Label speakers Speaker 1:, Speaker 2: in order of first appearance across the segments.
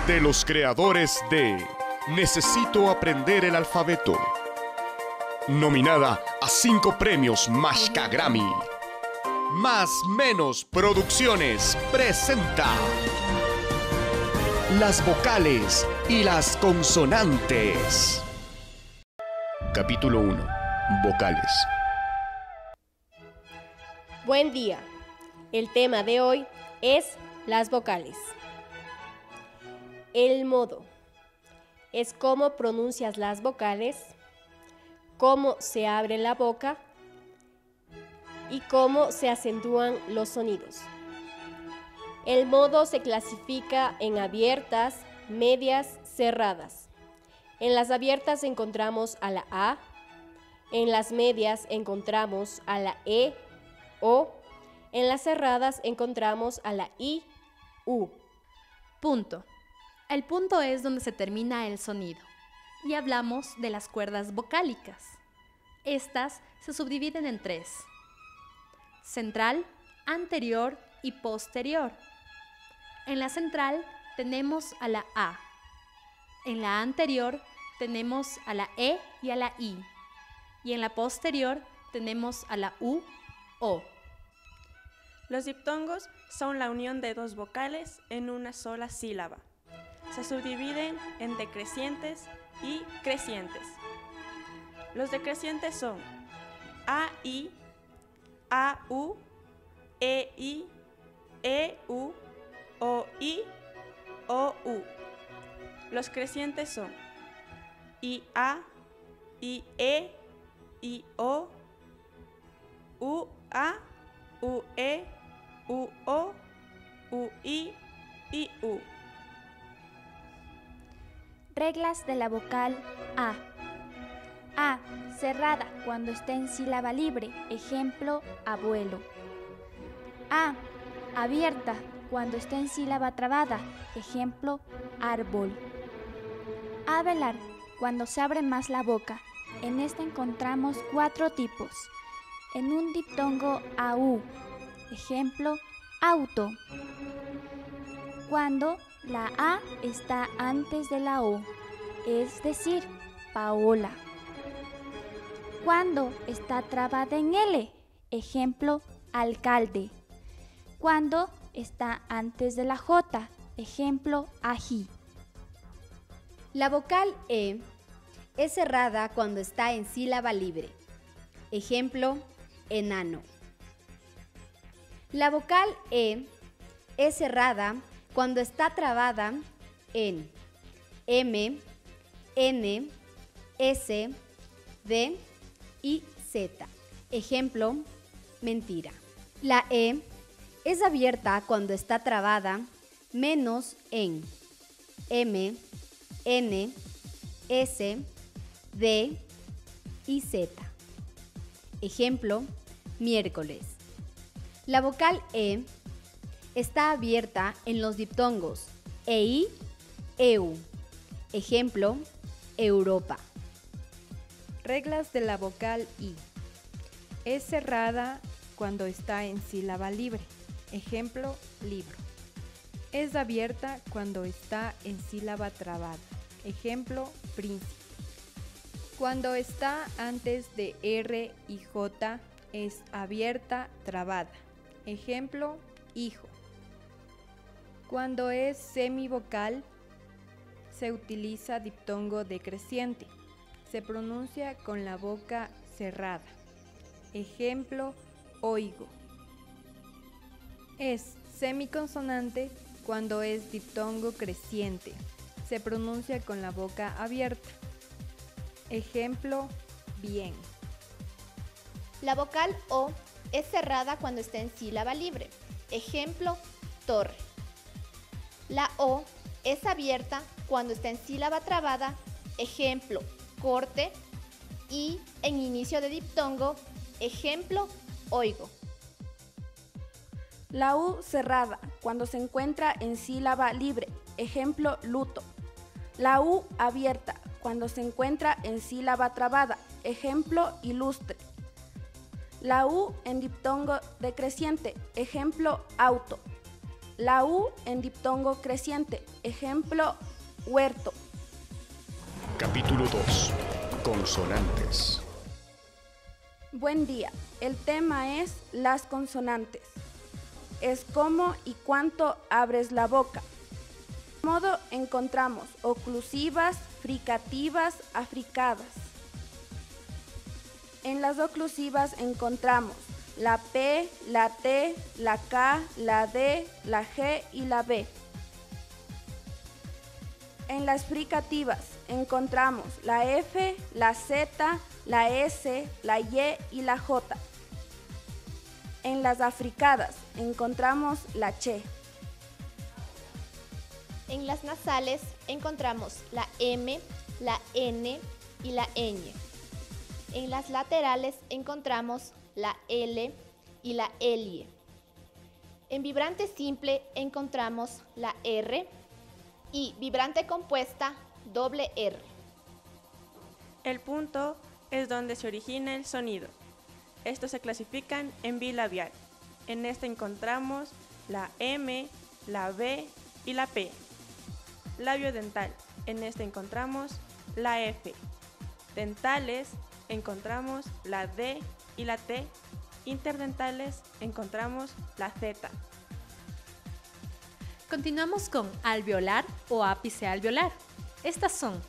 Speaker 1: de los creadores de Necesito aprender el alfabeto. Nominada a 5 premios Mashka Grammy. Más Menos Producciones presenta las vocales y las consonantes. Capítulo 1. Vocales.
Speaker 2: Buen día. El tema de hoy es las vocales. El modo es cómo pronuncias las vocales, cómo se abre la boca y cómo se acentúan los sonidos. El modo se clasifica en abiertas, medias, cerradas. En las abiertas encontramos a la A, en las medias encontramos a la E, O, en las cerradas encontramos a la I, U.
Speaker 3: Punto. El punto es donde se termina el sonido. Y hablamos de las cuerdas vocálicas. Estas se subdividen en 3. Central, anterior y posterior. En la central tenemos a la A. En la anterior tenemos a la E y a la I. Y en la posterior tenemos a la U, O.
Speaker 4: Los diptongos son la unión de 2 vocales en una sola sílaba. Se subdividen en decrecientes y crecientes. Los decrecientes son A-I, A-U, E-I, E-U, O-I, O-U. Los crecientes son I-A, I-E, I-O, U-A, U-E, U-O, U-I, I-U.
Speaker 5: Reglas de la vocal A. A, cerrada cuando está en sílaba libre, ejemplo, abuelo. A, abierta cuando está en sílaba trabada, ejemplo, árbol. A velar cuando se abre más la boca. En esta encontramos 4 tipos. En un diptongo AU, ejemplo, auto. Cuando la A está antes de la O, es decir, Paola. Cuando está trabada en L, ejemplo, alcalde. Cuando está antes de la J, ejemplo, ají.
Speaker 6: La vocal E es cerrada cuando está en sílaba libre. Ejemplo, enano. La vocal E es cerrada cuando está trabada en M, N, S, D y Z. Ejemplo, mentira. La E es abierta cuando está trabada menos en M, N, S, D y Z. Ejemplo, miércoles. La vocal E está abierta en los diptongos EI, EU. Ejemplo, Europa.
Speaker 7: Reglas de la vocal I. Es cerrada cuando está en sílaba libre. Ejemplo, libro. Es abierta cuando está en sílaba trabada. Ejemplo, príncipe. Cuando está antes de R y J es abierta trabada. Ejemplo, hijo. Cuando es semivocal se utiliza diptongo decreciente. Se pronuncia con la boca cerrada. Ejemplo, oigo. Es semiconsonante cuando es diptongo creciente. Se pronuncia con la boca abierta. Ejemplo, bien.
Speaker 8: La vocal O es cerrada cuando está en sílaba libre. Ejemplo, torre. La O es abierta cuando está en sílaba trabada. Ejemplo, corte. Y en inicio de diptongo. Ejemplo, oigo.
Speaker 9: La U cerrada cuando se encuentra en sílaba libre. Ejemplo, luto. La U abierta cuando se encuentra en sílaba trabada. Ejemplo, ilustre. La U en diptongo decreciente. Ejemplo, auto. la U en diptongo creciente. Ejemplo, huerto.
Speaker 1: Capítulo 2. Consonantes.
Speaker 9: Buen día. El tema es las consonantes. Es cómo y cuánto abres la boca. De modo encontramos oclusivas, fricativas, africadas. En las oclusivas encontramos la P, la T, la K, la D, la G y la B. En las fricativas encontramos la F, la Z, la S, la Y y la J. En las africadas encontramos la Che.
Speaker 8: En las nasales encontramos la M, la N y la ñ. En las laterales encontramos la L y la LIE. En vibrante simple encontramos la R y vibrante compuesta doble R.
Speaker 4: El punto es donde se origina el sonido. Estos se clasifican en bilabial. En este encontramos la M, la B y la P. Labio dental. En este encontramos la F. Dentales encontramos la D y la T. Interdentales encontramos la Z.
Speaker 3: Continuamos con alveolar o ápice alveolar. Estas son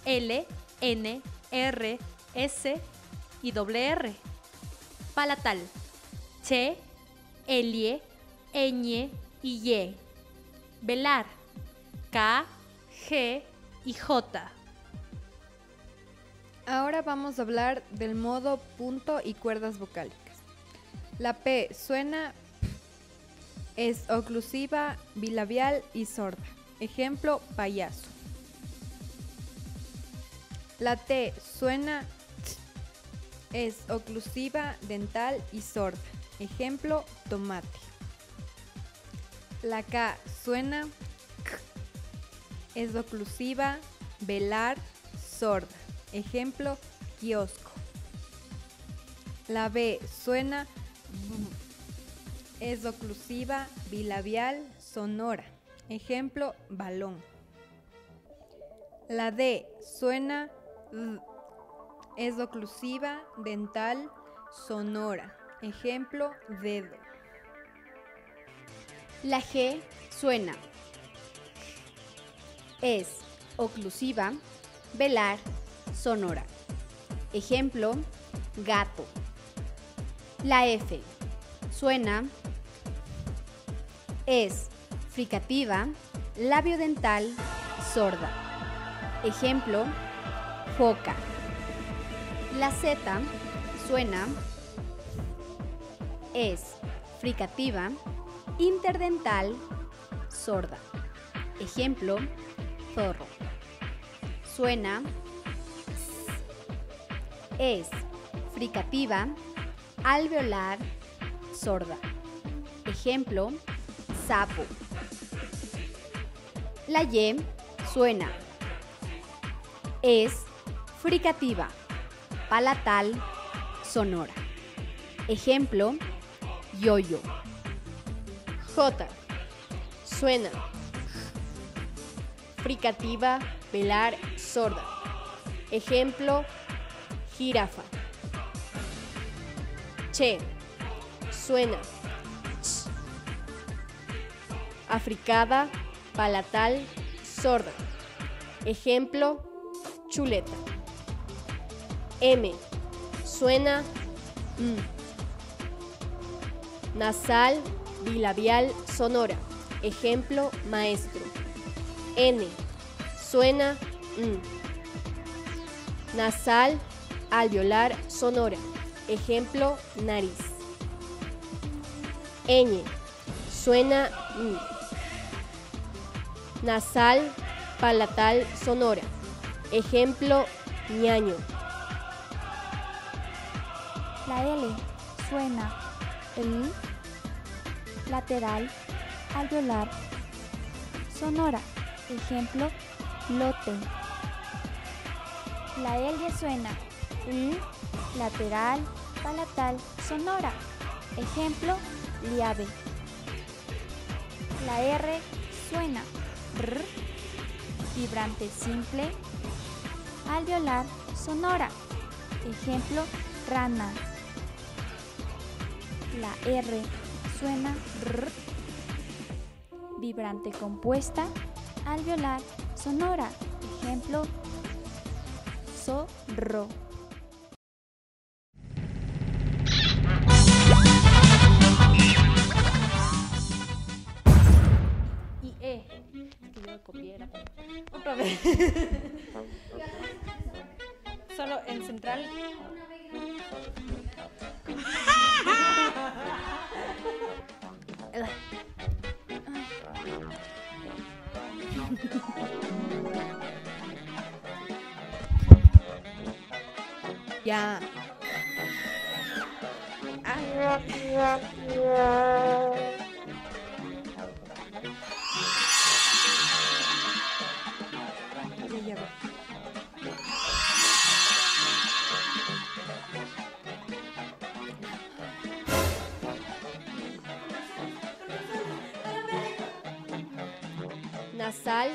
Speaker 3: L, N, R, S y doble R. Palatal, Che, Elie, Ñ y Y. Velar, K, G y J.
Speaker 7: Ahora vamos a hablar del modo punto y cuerdas vocálicas. La P suena p, es oclusiva, bilabial y sorda. Ejemplo, payaso. La T suena t, es oclusiva, dental y sorda. Ejemplo, tomate. La K suena k, es oclusiva, velar, sorda. Ejemplo, kiosco. La B suena b, es oclusiva, bilabial, sonora. Ejemplo, balón. La D suena d, es oclusiva, dental, sonora. Ejemplo, dedo.
Speaker 6: La G suena. Es oclusiva, velar, sonora. Ejemplo, gato. La F suena. Es fricativa, labio dental, sorda. Ejemplo, foca. La Z suena. Es fricativa, interdental, sorda. Ejemplo, zorro. Suena. Es fricativa, alveolar, sorda. Ejemplo, sapo. La Y suena. Es fricativa, palatal, sonora. Ejemplo, yoyo.
Speaker 2: J. Suena. Fricativa, velar, sorda. Ejemplo, jirafa. Che. Suena. Ch. Africada, palatal, sorda. Ejemplo, chuleta. M. Suena. M. Nasal, bilabial, sonora. Ejemplo, maestro. N. Suena. N. Nasal, alveolar, sonora. Ejemplo, nariz. Ñ. Suena. N. Nasal, palatal, sonora. Ejemplo, ñaño.
Speaker 5: La L suena L, lateral, alveolar, sonora. Ejemplo, lote. La L suena L, lateral, palatal, sonora. Ejemplo, liave. La R suena R, vibrante simple. Alveolar sonora. Ejemplo, rana. La R suena R, vibrante compuesta. Alveolar sonora. Ejemplo, zorro.
Speaker 3: Y E. Es que yo lo copié. Otra vez. Solo en central.
Speaker 7: Ya. Ya va.
Speaker 2: Nasal,